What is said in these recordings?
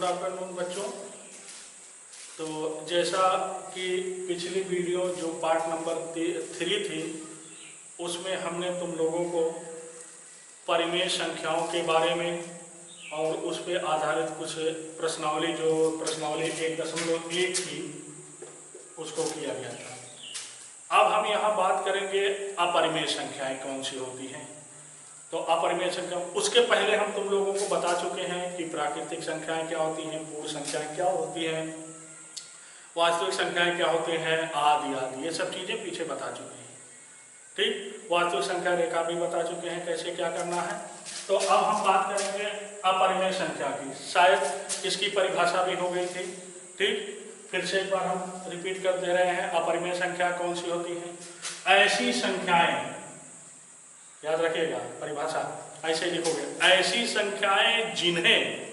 Good afternoon बच्चों। तो जैसा कि पिछली वीडियो जो पार्ट नंबर 3 थी उसमें हमने तुम लोगों को परिमेय संख्याओं के बारे में और उस पर आधारित कुछ प्रश्नावली 1.1 थी उसको किया गया था। अब हम यहाँ बात करेंगे अपरिमेय संख्याएं कौन सी होती हैं। तो अपरिमेय संख्या, उसके पहले हम तुम लोगों को बता चुके हैं कि प्राकृतिक संख्याएं क्या होती हैं, पूर्ण संख्याएं क्या होती हैं, वास्तविक संख्याएं क्या होते हैं, आदि आदि ये सब चीजें पीछे बता चुके हैं। ठीक, वास्तविक संख्या रेखा भी बता चुके हैं कैसे क्या करना है। तो अब हम बात करेंगे अपरिमेय संख्या की। शायद इसकी परिभाषा भी हो गई थी। ठीक, फिर से एक बार हम रिपीट कर दे रहे हैं। अपरिमेय संख्या कौन सी होती है? ऐसी संख्याएं, याद रखिएगा परिभाषा ऐसे लिखोगे, ऐसी संख्याएं जिन्हें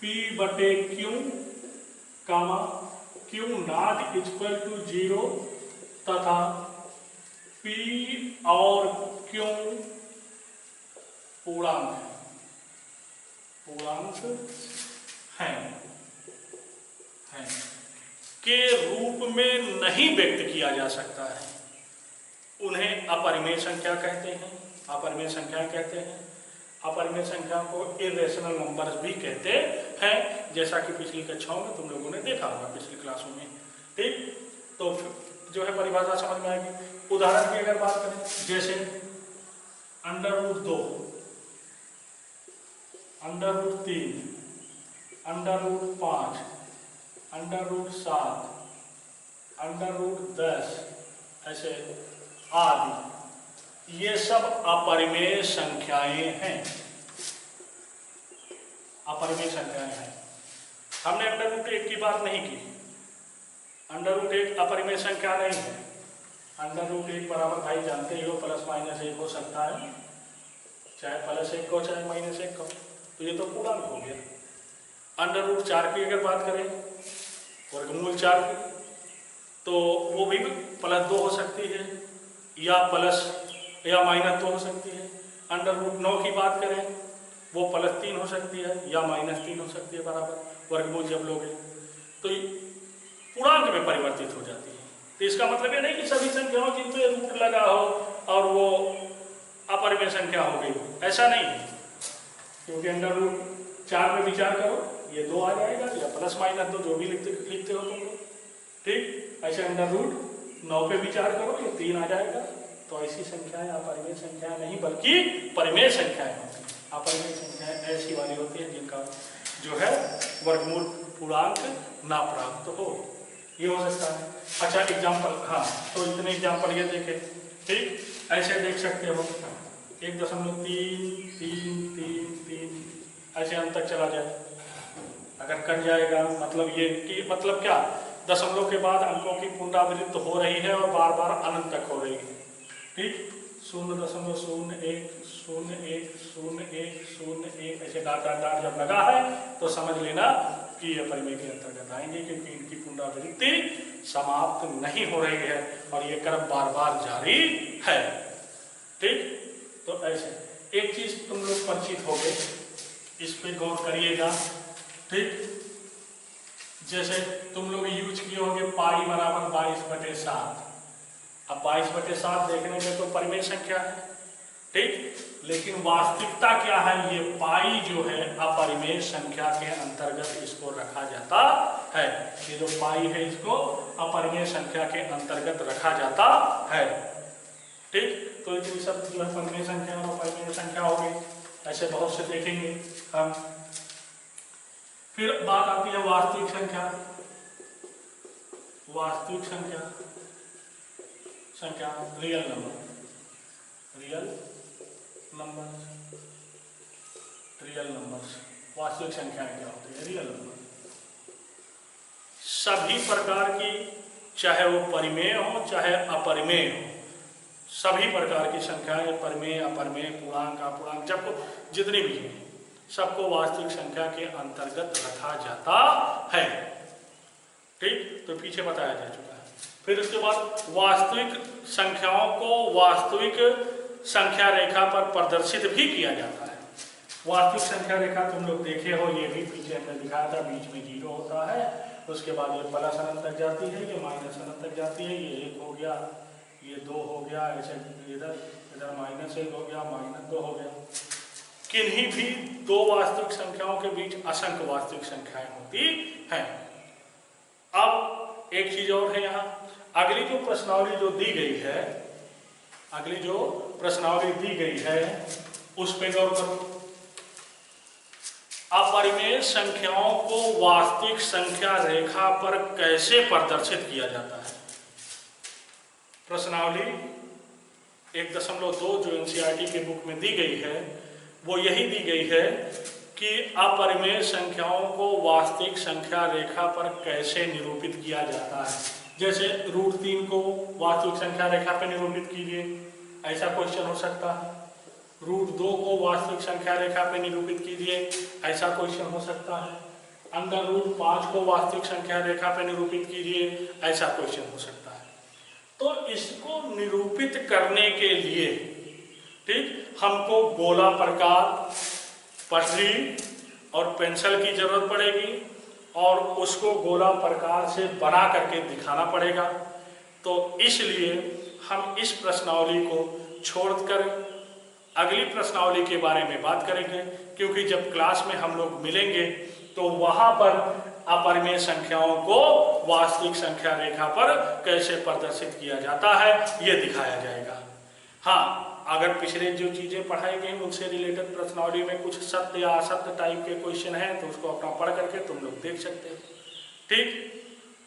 P/Q comma Q not equal to 0 तथा P और Q पूर्णांक हैं के रूप में नहीं व्यक्त किया जा सकता है, उन्हें अपरिमेय संख्या कहते हैं। अपरिमेय संख्या कहते हैं। अपरिमेय संख्या को इरेशनल नंबर्स भी कहते हैं, जैसा कि पिछली कक्षाओं में तुम लोगों ने देखा होगा, पिछली क्लासों में। ठीक, तो जो है परिभाषा समझ में आएगी। उदाहरण की अगर बात करें, जैसे √2, √3, √5, √7, √10 ऐसे आदि, ये सब अपरिमेय संख्याएं हैं। अपरिमेय संख्याएं हैं। हमने √1 की बात नहीं की। √1 अपरिमेय संख्या नहीं है। √1 बराबर भाई जानते ही हो ±1 हो सकता है, चाहे +1 को चाहे -1 को, तो ये तो पूर्णांक हो गया। √4 की अगर बात करें, वर्गमूल 4 की, तो वो भी +2 हो सकती है या -2 हो सकती है। √9 की बात करें, वो +3 हो सकती है या -3 हो सकती है बराबर, वर्गमूल जब लोगे तो पूर्णांक में परिवर्तित हो जाती है। तो इसका मतलब ये नहीं कि सभी संख्याओं जिन पे रूट लगा हो और वो अपरिमेय संख्या हो गई, ऐसा नहीं है। क्योंकि √4 में विचार करो, ये 2 आ जाएगा या ±2 जो भी लिखते हो तुम लोग। ठीक, ऐसे √9 पे विचार करो, ये 3 आ जाएगा। तो ऐसी संख्याएं अपरिमेय संख्याएं नहीं बल्कि परिमेय संख्याएं होती हैं। अपरिमेय संख्याएं ऐसी वाली होती है जिनका जो है वर्गमूल पूर्णांक ना प्राप्त हो, ये हो सकता है। अच्छा एग्जाम्पल, हाँ, तो इतने एग्जाम्पल ये देखें। ठीक, ऐसे देख सकते हो 1.333 ऐसे अंत तक चला जाए। अगर कट जाएगा मतलब ये कि मतलब क्या, दशमलव के बाद अंकों की पुनरावृत्ति हो रही है और बार बार अनंत तक हो रही है। ठीक, 0.01010101 ऐसे डाट जब लगा है तो समझ लेना कि ये अपरिमेय के अंतर्गत आएंगे, क्योंकि इनकी पुनरावृत्ति समाप्त नहीं हो रही है और ये क्रम बार बार जारी है। ठीक, तो ऐसे एक चीज तुम लोग परिचित हो गए, इस पे गौर करिएगा। ठीक, जैसे तुम लोग यूज किए होंगे पाई बराबर 22/7। अब 22/7 देखने में तो परिमेय संख्या है। ठीक, लेकिन वास्तविकता क्या है, ये पाई जो है अपरिमेय संख्या के अंतर्गत इसको रखा जाता है। ये जो पाई है इसको अपरिमेय संख्या के अंतर्गत रखा जाता है। ठीक, तो ये सब जो है परिमेय संख्या और अपरिमेय संख्या हो गई, ऐसे बहुत से देखेंगे हम। फिर बात आती है वास्तविक संख्या। वास्तविक संख्या रियल नंबर, वास्तविक संख्याएं क्या होती है? Real number. सभी प्रकार की, चाहे वो परिमेय हो चाहे अपरिमेय हो, सभी प्रकार की संख्याएं, परिमेय अपरिमेय पूर्णांक अपूर्णांक, जब जितनी भी हैं सबको वास्तविक संख्या के अंतर्गत रखा जाता है। ठीक, तो पीछे बताया जा चुका है। फिर उसके बाद वास्तविक संख्याओं को वास्तविक संख्या रेखा पर प्रदर्शित भी किया जाता है। वास्तविक संख्या रेखा तुम लोग देखे हो, ये भी पीछे हमने दिखाया था, बीच में 0 होता है, उसके बाद ये प्लस अनंत तक जाती है, ये माइनस अनंत तक जाती है, ये 1 हो गया, ये 2 हो गया, ऐसे इधर इधर -1 हो गया, -2 हो गया। किन्हीं भी दो वास्तविक संख्याओं के बीच असंख्य वास्तविक संख्याएं होती हैं। अब एक चीज और है यहाँ, अगली जो प्रश्नावली जो दी गई है, अगली जो प्रश्नावली दी गई है उस पे गौर करो। अपरिमेय संख्याओं को वास्तविक संख्या रेखा पर कैसे प्रदर्शित किया जाता है। प्रश्नावली 1.2 जो एनसीईआरटी के बुक में दी गई है वो यही दी गई है कि अपरिमेय संख्याओं को वास्तविक संख्या रेखा पर कैसे निरूपित किया जाता है। जैसे √3 को वास्तविक संख्या रेखा पर निरूपित कीजिए, ऐसा क्वेश्चन हो सकता है। √2 को वास्तविक संख्या रेखा पर निरूपित कीजिए, ऐसा क्वेश्चन हो सकता है। √5 को वास्तविक संख्या रेखा पर निरूपित कीजिए, ऐसा क्वेश्चन हो सकता है। तो इसको निरूपित करने के लिए ठीक हमको गोला प्रकार, पटरी और पेंसिल की जरूरत पड़ेगी और उसको गोला प्रकार से बना करके दिखाना पड़ेगा। तो इसलिए हम इस प्रश्नावली को छोड़कर अगली प्रश्नावली के बारे में बात करेंगे, क्योंकि जब क्लास में हम लोग मिलेंगे तो वहां पर अपरिमेय संख्याओं को वास्तविक संख्या रेखा पर कैसे प्रदर्शित किया जाता है ये दिखाया जाएगा। हाँ, अगर पिछले जो चीजें पढ़ाई गई उनसे रिलेटेड प्रश्नावली में कुछ सत्य या असत्य टाइप के क्वेश्चन हैं तो उसको अपना पढ़ करके तुम लोग देख सकते हो। ठीक,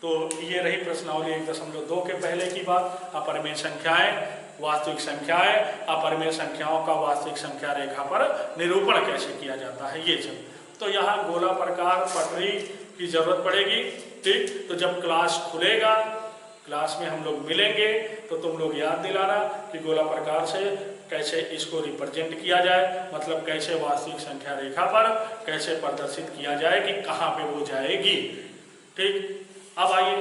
तो ये रही प्रश्नावली 1.2 के पहले की बात। अपरिमेय संख्याएं, वास्तविक संख्याएं, अपरिमेय संख्याओं का वास्तविक संख्या रेखा पर निरूपण कैसे किया जाता है ये सब। तो यहाँ गोला प्रकार, पटरी की जरूरत पड़ेगी। ठीक, तो जब क्लास खुलेगा, क्लास में हम लोग मिलेंगे तो तुम लोग याद दिलाना कि गोला प्रकार से कैसे इसको रिप्रेजेंट किया जाए, मतलब कैसे वास्तविक संख्या रेखा पर कैसे प्रदर्शित किया जाए कि कहाँ पे वो जाएगी। ठीक, अब आइए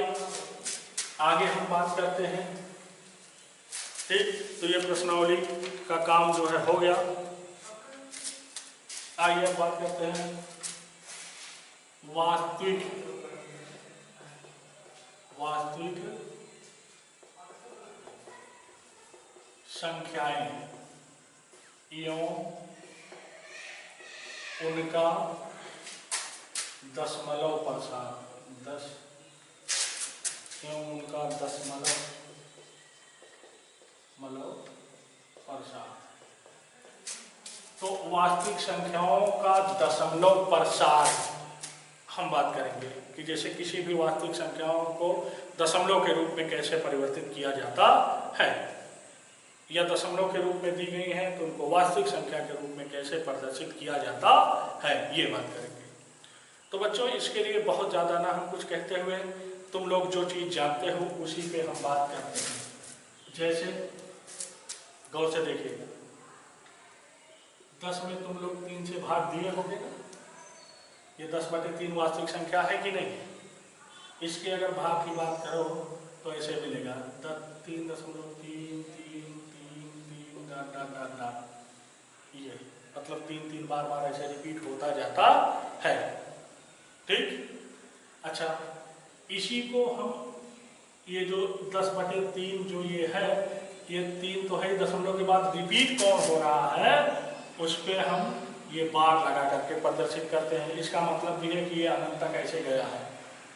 आगे हम बात करते हैं। ठीक, तो ये प्रश्नावली का काम जो है हो गया। आइए अब बात करते हैं वास्तविक संख्याएं एवं उनका दशमलव प्रसार, एवं उनका दशमलव प्रसार। तो वास्तविक संख्याओं का दशमलव प्रसार हम बात करेंगे कि जैसे किसी भी वास्तविक संख्याओं को दशमलव के रूप में कैसे परिवर्तित किया जाता है, या दशमलव के रूप में दी गई है तो उनको वास्तविक संख्या के रूप में कैसे प्रदर्शित किया जाता है ये बात करेंगे। तो बच्चों इसके लिए बहुत ज़्यादा ना हम कुछ कहते हुए तुम लोग जो चीज़ जानते हो उसी पे हम बात करते हैं। जैसे गौर से देखिएगा, 10 में तुम लोग 3 से भाग दिए होंगे ना, ये 10/3 वास्तविक संख्या है कि नहीं। इसके अगर भाग की बात करो तो ऐसे मिलेगा 3.3 ये मतलब 3 बार ऐसे रिपीट होता जाता है। ठीक, अच्छा इसी को हम ये जो 10/3 जो ये है, ये 3 तो है, दशमलव के बाद रिपीट कौन हो रहा है उस पर हम ये बार लगा करके प्रदर्शित करते हैं। इसका मतलब भी है कि ये अनंत तक ऐसे गया है,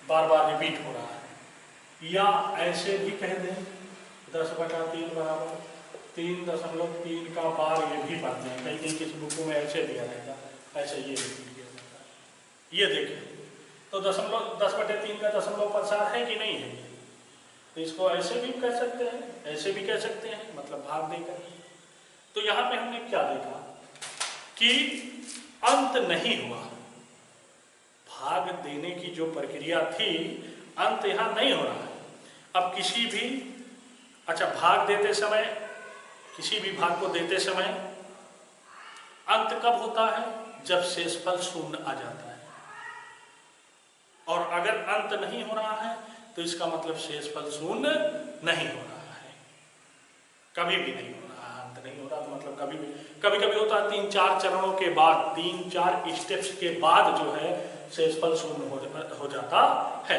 बार बार रिपीट हो रहा है। या ऐसे भी कह दें 10/3 बराबर 3.3 का बार ये भी पढ़ते हैं, कहीं किसी बुकों में ऐसे दिया रहेगा, ऐसे ये रिपीट किया जाता है। ये देखें तो 10/3 का दशमलव प्रसार है कि नहीं है। तो इसको ऐसे भी कह सकते हैं, ऐसे भी कह सकते हैं, मतलब भाग देकर। तो यहाँ पे हमने क्या देखा कि अंत नहीं हुआ, भाग देने की जो प्रक्रिया थी अंत यहाँ नहीं हो रहा है। अब किसी भी भाग देते समय, किसी भी भाग को देते समय अंत कब होता है, जब शेषफल 0 आ जाता है। और अगर अंत नहीं हो रहा है तो इसका मतलब शेषफल 0 नहीं हो रहा है, कभी भी नहीं हो रहा है। अंत नहीं हो रहा तो मतलब कभी कभी होता है 3-4 चरणों के बाद, 3-4 स्टेप्स के बाद जो है शेषफल शून्य हो जाता है।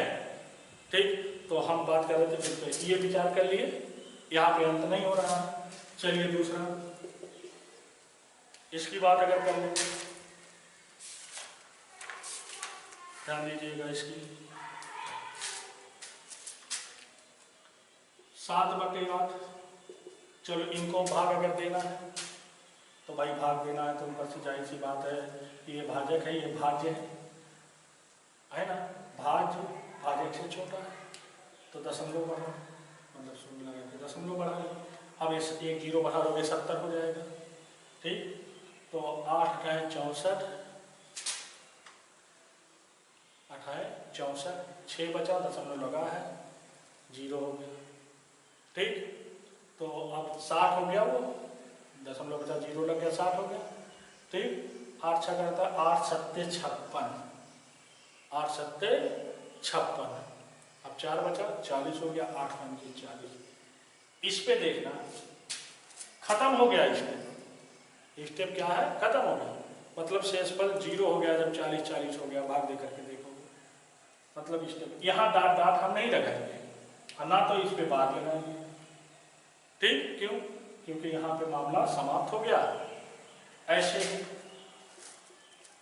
ठीक, तो हम बात कर रहे थे फिर ये विचार कर लिए, यहाँ पे अंत नहीं हो रहा है। चलिए दूसरा, इसकी बात अगर कर लें, ध्यान दीजिएगा इसकी, 7/8। चलो इनको भाग अगर देना है तो भाई भाग देना है तो ऊपर से जाहिर सी बात है, ये भाजक है, ये भाज्य है ना, भाज्य भाजक से छोटा है तो दशमलव बढ़ा, मतलब शून्य लगा के दशमलव बढ़ा लिया। अब इस 1 0 बढ़ा दोगे 70 हो जाएगा। ठीक, तो 8 का 64, 8 है 64, 6 बचा, दशमलव लगा है, 0 हो गया। ठीक, तो अब 60 हो गया, वो दशमलव बचा, 0 लग गया, 60 हो गया। ठीक, 8 6 करता है 8 7 56, 8 7 56, अब 4 बचा, 40 हो गया, 8 5 40। इस पे देखना खत्म हो गया, स्टेप क्या है, खत्म हो गया, मतलब शेषफल 0 हो गया जब 40 40 हो गया। भाग दे करके देखोगे, मतलब स्टेप यहाँ डाट डाट हम नहीं लगाएंगे, ना तो इस पे बार लगाएंगे। ठीक, क्यों, क्योंकि यहाँ पे मामला समाप्त हो गया। ऐसे ही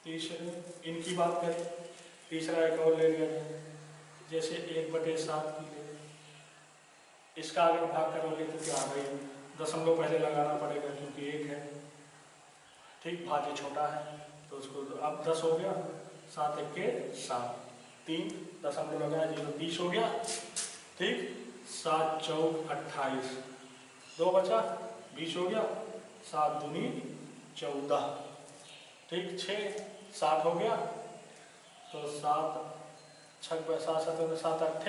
तीसरे, इनकी बात करें, तीसरा एक और ले लिया जाए, जैसे 1/7 की ले, इसका अगर भाग करोगे तो क्या भाई, दशमलव पहले लगाना पड़ेगा क्योंकि 1 है। ठीक, भाज्य छोटा है तो उसको, अब 10 हो गया, 7 1 के 7, 3 दशमलव लगाया, 0 30 हो गया। ठीक, 7 4 28, 2 बचा, 20 हो गया, 7 दूनी 14। ठीक, 6 60 हो गया, तो 7 6 7 7 7 8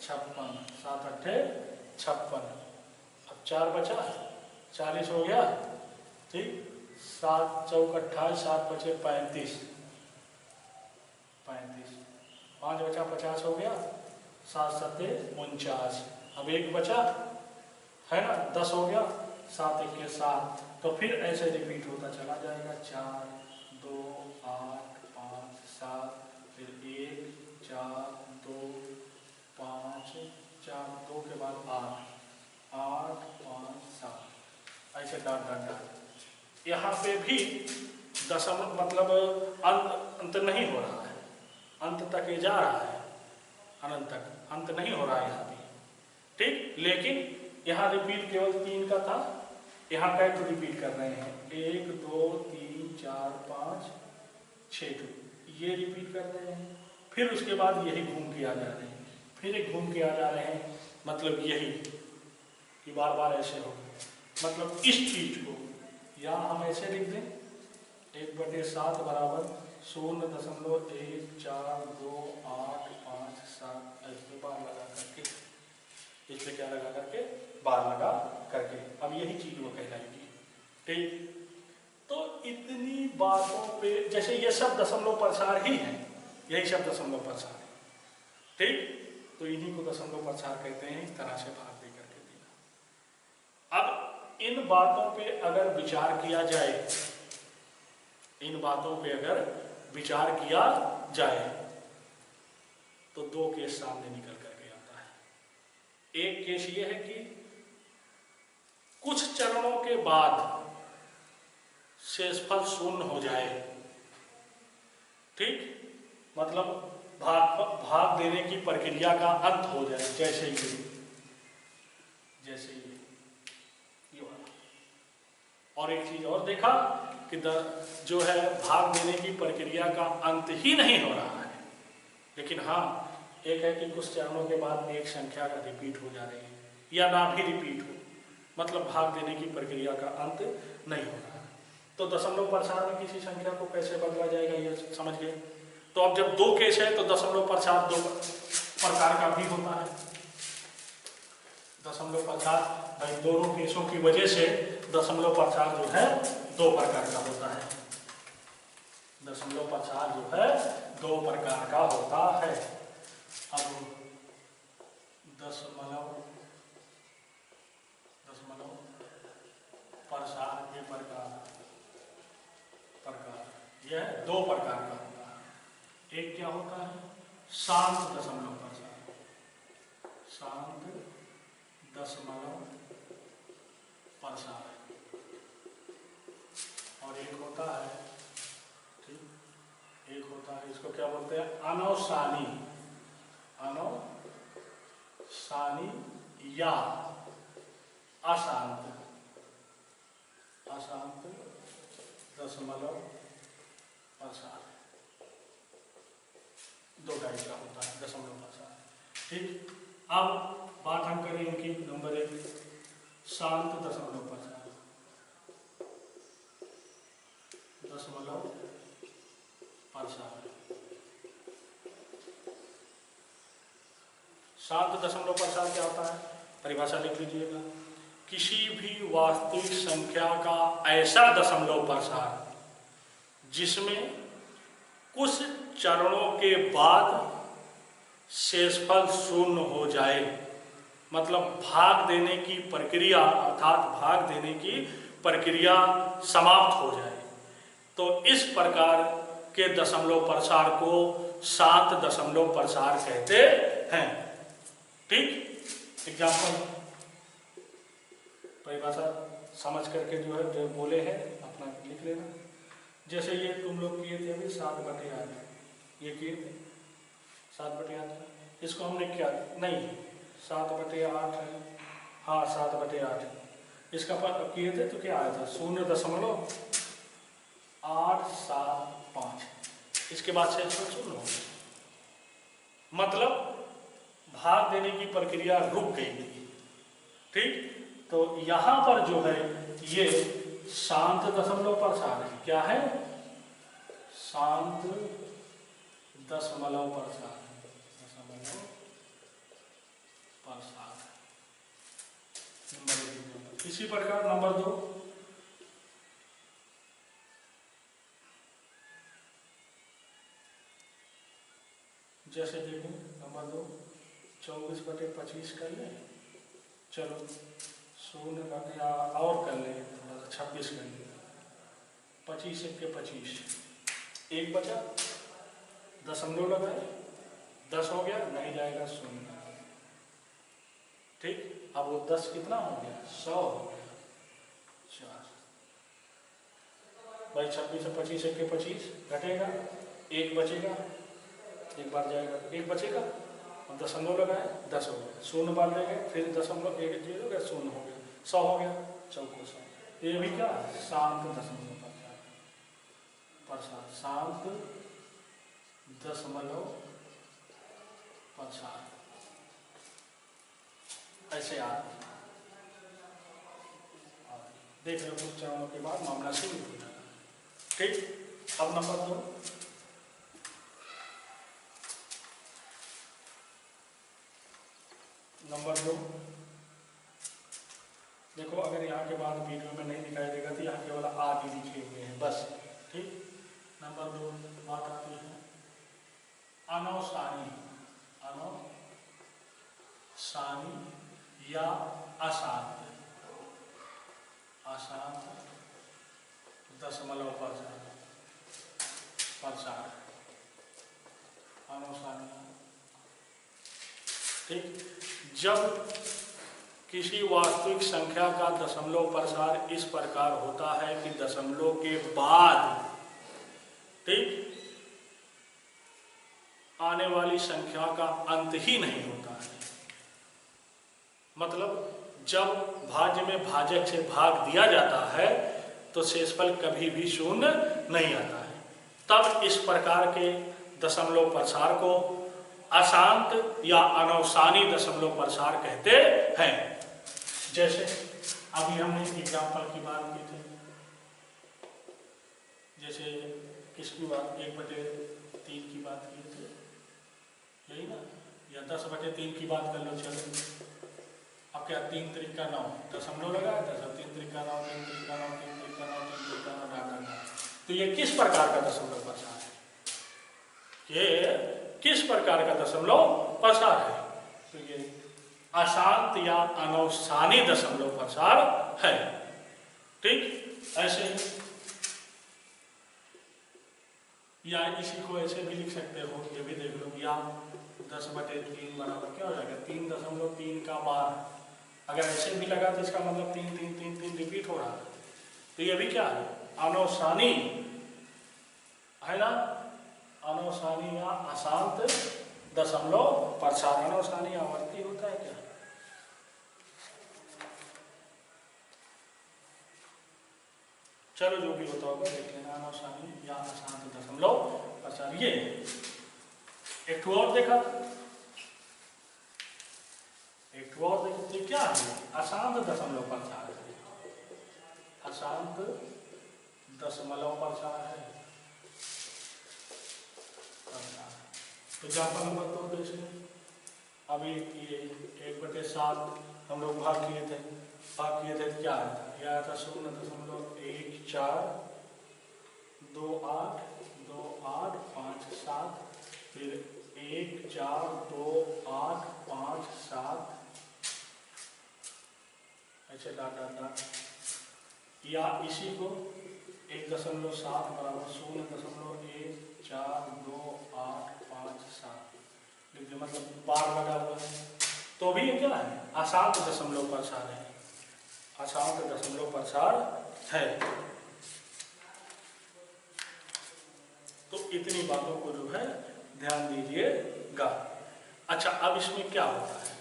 56, 7 8 56, अब 4 बचा, 40 हो गया। ठीक, 7 4 28, 7 बचे 35, 5 बचा, 50 हो गया, 7 7 49, अब 1 बचा है ना, 10 हो गया, 7 1 के 7, तो फिर ऐसे रिपीट होता चला जाएगा, 4 2 8 5 7, फिर 1 4 2 5 4, 2 के बाद 8 8 5 7, ऐसे डाट डाट डाट। यहाँ पे भी दशमलव मतलब अंत नहीं हो रहा है, अंत तक ये जा रहा है, अनंत तक, अंत नहीं हो रहा है यहाँ भी। ठीक, लेकिन यहाँ रिपीट केवल 3 का था, यहाँ का तो रिपीट कर रहे हैं, 1 2 3 4 5 6, ये रिपीट कर रहे हैं, फिर उसके बाद यही घूम के आ जा रहे हैं, फिर एक घूम के आ जा रहे हैं, मतलब यही कि बार बार ऐसे हो, मतलब इस चीज को या हम ऐसे लिख दें, 1/7 बराबर 0.142857, ऐसे बार लगा करके, इसमें क्या लगा करके, बार लगा करके, अब यही चीज वो कहलाएगी। ठीक, तो इतनी बातों पे, जैसे ये सब दशमलव प्रसार ही है, यही सब दशमलव प्रसार है। ठीक, तो इन्हीं को दशमलव प्रसार कहते हैं, इस तरह से भाग दे करके देना। अब इन बातों पे अगर विचार किया जाए, इन बातों पे अगर विचार किया जाए तो 2 केस सामने निकल करके आता है। एक केस ये है कि कुछ चरणों के बाद शेषफल शून्य हो जाए। ठीक, मतलब भाग देने की प्रक्रिया का अंत हो जाए, जैसे ये वाला। और एक चीज और देखा कि जो है भाग देने की प्रक्रिया का अंत ही नहीं हो रहा है, लेकिन हाँ एक है कि कुछ चरणों के बाद एक संख्या का रिपीट हो जा रही है या ना भी रिपीट हो, मतलब भाग देने की प्रक्रिया का अंत नहीं हो रहा है। तो दशमलव प्रसार में किसी संख्या को कैसे बदला जाएगा ये समझ गए। तो अब जब 2 केस है तो दशमलव प्रसार 2 प्रकार का भी होता है। दशमलव प्रसार भाई दोनों केसों की वजह से दशमलव प्रसार जो है 2 प्रकार का होता है। दशमलव प्रसार जो है 2 प्रकार का होता है। अब दशमलव प्रसार के प्रकार यह दो प्रकार का होता है। एक क्या होता है, शांत दशमलव प्रसार, शांत दशमलव प्रसार, और एक होता है, ठीक, एक होता है, इसको क्या बोलते हैं, अनौसानी, अनौसानी या अशांत दशमलव प्रसार। दो टाइप का होता है दशमलव प्रसार। ठीक, अब बात हम करें इनकी। नंबर 1 शांत दशमलव प्रसार, दशमलव प्रसार। शांत दशमलव प्रसार क्या होता है, परिभाषा लिख लीजिएगा। किसी भी वास्तविक संख्या का ऐसा दशमलव प्रसार जिसमें कुछ चरणों के बाद शेषफल शून्य हो जाए, मतलब भाग देने की प्रक्रिया, अर्थात भाग देने की प्रक्रिया समाप्त हो जाए, तो इस प्रकार के दशमलव प्रसार को शांत दशमलव प्रसार कहते हैं। ठीक, एग्जाम्पल परिभाषा समझ करके जो है जो बोले हैं अपना लिख लेना। जैसे ये तुम लोग किए थे अभी 7/8, ये किए थे 7/8, इसको हमने क्या नहीं 7/8 है, हाँ 7/8, इसका पर किए थे तो क्या आया था 0.875, इसके बाद से शून्य हो, मतलब भाग देने की प्रक्रिया रुक गई थी। ठीक, तो यहां पर जो है ये शांत दशमलव प्रसार है। क्या है, शांत दशमलव प्रसार, दशमलव प्रसार। नंबर 1। इसी प्रकार नंबर 2, जैसे देखें नंबर 2 24/25 कर लें, चलो 0 या और कर लें, थोड़ा सा 26 कर लें, 25 के 25, एक बचा, दशमलव लगाए, 10 हो गया, नहीं जाएगा 0। ठीक, अब वो 10 कितना हो गया, 100 हो गया, 4 भाई 26 से 25 के 25 घटेगा, एक बचेगा, एक बार जाएगा, एक बचेगा, अब दशमलव लगाए, 10 हो गया, 0 बार ले गए, फिर दशमलव 1 0 गया, 0 हो गया, 100 हो गया, चौको 100। ये भी क्या शांत दशमलव प्रसार, शांत दशमलव प्रसार। ऐसे आप देख लो, कुछ चरणों के बाद मामला शुरू हो जाएगा। ठीक, अब नंबर 2, नंबर 2 देखो, अगर यहाँ के बाद वीडियो में नहीं दिखाई देगा तो यहाँ केवल आदि लिखे हुए हैं बस। ठीक, नंबर 2 बात आती है अनौसानी, अनौसानी या अशांत दशमलव प्रसार, अनौसानी। ठीक, जब किसी वास्तविक संख्या का दशमलव प्रसार इस प्रकार होता है कि दशमलव के बाद, ठीक, आने वाली संख्या का अंत ही नहीं होता है, मतलब जब भाज्य में भाजक से भाग दिया जाता है तो शेषफल कभी भी शून्य नहीं आता है, तब इस प्रकार के दशमलव प्रसार को अशांत या अनौसानी दशमलव प्रसार कहते हैं। जैसे अभी हमने एग्जाम्पल की बात की थी, जैसे किसकी बात, 1/3 की बात की थी, यही ना, या 10/3 की बात कर लो। चलो अब क्या 3 3 का 9 दशमलव लगा, 3 3 का 9, 3 3 का 9, 3 3 का 9, 3 3 का 9 डाटा। तो ये किस प्रकार का दशमलव प्रसार है, ये किस प्रकार का दशमलव प्रसार है, तो ये अशांत या अनौसानी दशमलव प्रसार है। ठीक, ऐसे, या इसी को ऐसे भी लिख सकते हो, ये भी देख लो, या 10/3 बराबर क्या हो जाएगा 3.3 का 12। अगर ऐसे भी लगा तो इसका मतलब 3 3 3 3 रिपीट हो रहा है। तो ये भी क्या है, अनौसानी है ना, अनौसानी या अशांत दशमलव प्रसार। अनौसानी आवर्ती होता है क्या, चलो जो भी होता होगा देख लेना। अनौसानी या अशांत दशमलव प्रसार। ये एक और देखा, एक और देखते क्या है, अशांत दशमलव प्रसार है, अशांत दशमलव प्रसार है। एग्जाम्पल नंबर 2 देख लें। अभी ये 1/7 हम लोग भाग किए थे, क्या आया था, यह आया था 0.14282857, फिर 1428557 ऐसे डाट डाट डाट, या इसी को 1.7 बराबर 0.142857 लिखिए, मतलब बार लगा हुआ है। तो भी ये क्या है, अशांत दशमलव प्रसार है, अशांत दशमलव प्रसार है। तो इतनी बातों को जो है ध्यान दीजिएगा। अच्छा, अब इसमें क्या होता है,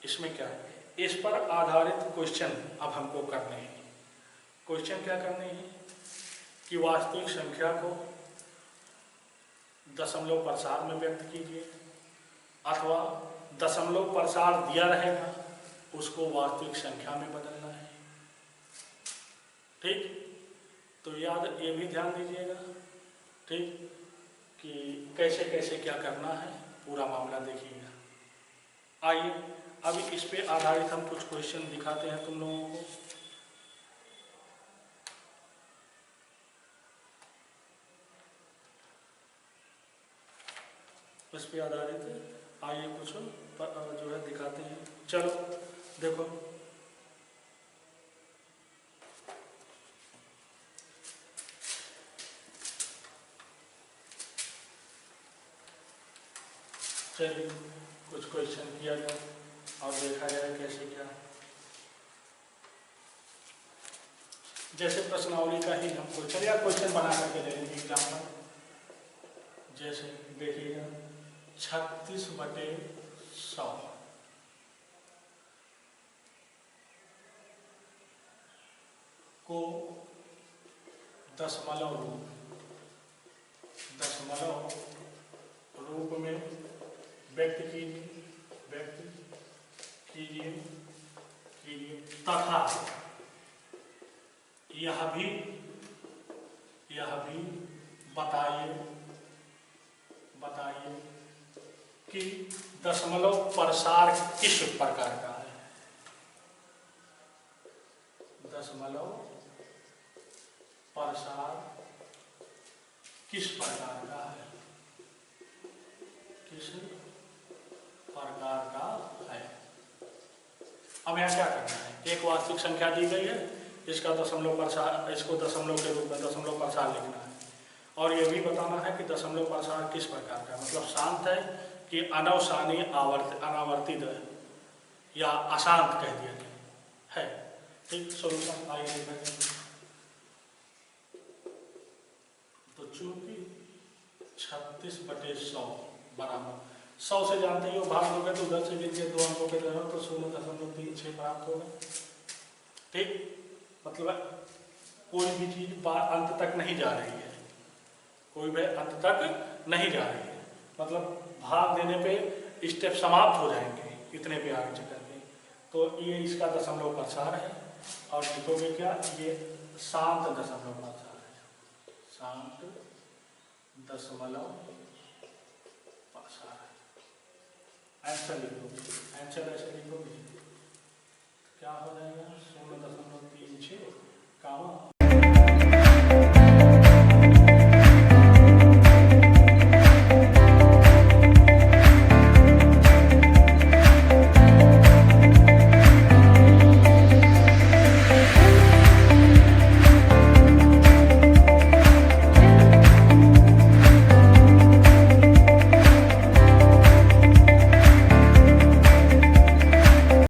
इसमें क्या है, इस पर आधारित क्वेश्चन अब हमको करने हैं। क्वेश्चन क्या करने हैं कि वास्तविक संख्या को दशमलव प्रसार में व्यक्त कीजिए, अथवा दशमलव प्रसार दिया रहेगा उसको वास्तविक संख्या में बदलना है। ठीक, तो याद ये भी ध्यान दीजिएगा, ठीक, कि कैसे कैसे क्या करना है, पूरा मामला देखिएगा। आइए अभी इस पे आधारित हम कुछ क्वेश्चन दिखाते हैं तुम लोगों को। इस पे आधारित आइए कुछ जो है दिखाते हैं। चलो देखो, चलिए कुछ क्वेश्चन किया जाए और देखा जाए कैसे क्या। जैसे प्रश्नावली का ही हम क्वेश्चन या क्वेश्चन बना करके ले लेंगे एग्जाम्पल। जैसे देखिएगा 36/100 को दशमलव रूप में व्यक्त कीजिए तथा यह भी बताइए कि दशमलव प्रसार किस प्रकार का है। दशमलव प्रसार किस प्रकार का है, किस प्रकार का है। अब यहाँ क्या करना है, एक वास्तविक संख्या दी गई है, इसका दशमलव प्रसार, इसको दशमलव के रूप में दशमलव प्रसार लिखना है, और ये भी बताना है कि दशमलव प्रसार किस प्रकार का, मतलब शांत है कि अनौसानी अनावर्तित है या अशांत कह दिया गया है। ठीक, सोल्यूशन आइए देखें। तो चूंकि 36/100 बराबर 100 से जानते ही हो, भाग दोगे तो उधर से गिन के 2 अंकों पे गए तो 0.36 प्राप्त होगा। ठीक, मतलब कोई भी चीज अंत तक नहीं जा रही है, कोई भी अंत तक नहीं जा रही है, मतलब भाग देने पे स्टेप समाप्त हो जाएंगे इतने पे आगे चल के। तो ये इसका दशमलव प्रसार है, और लिखोगे क्या, ये शांत दशमलव प्रसार है, शांत दशमलव प्रसार है। आंसर लिखोगे, आंसर ऐसे लिखोगे क्या हो जाएगा, 0.36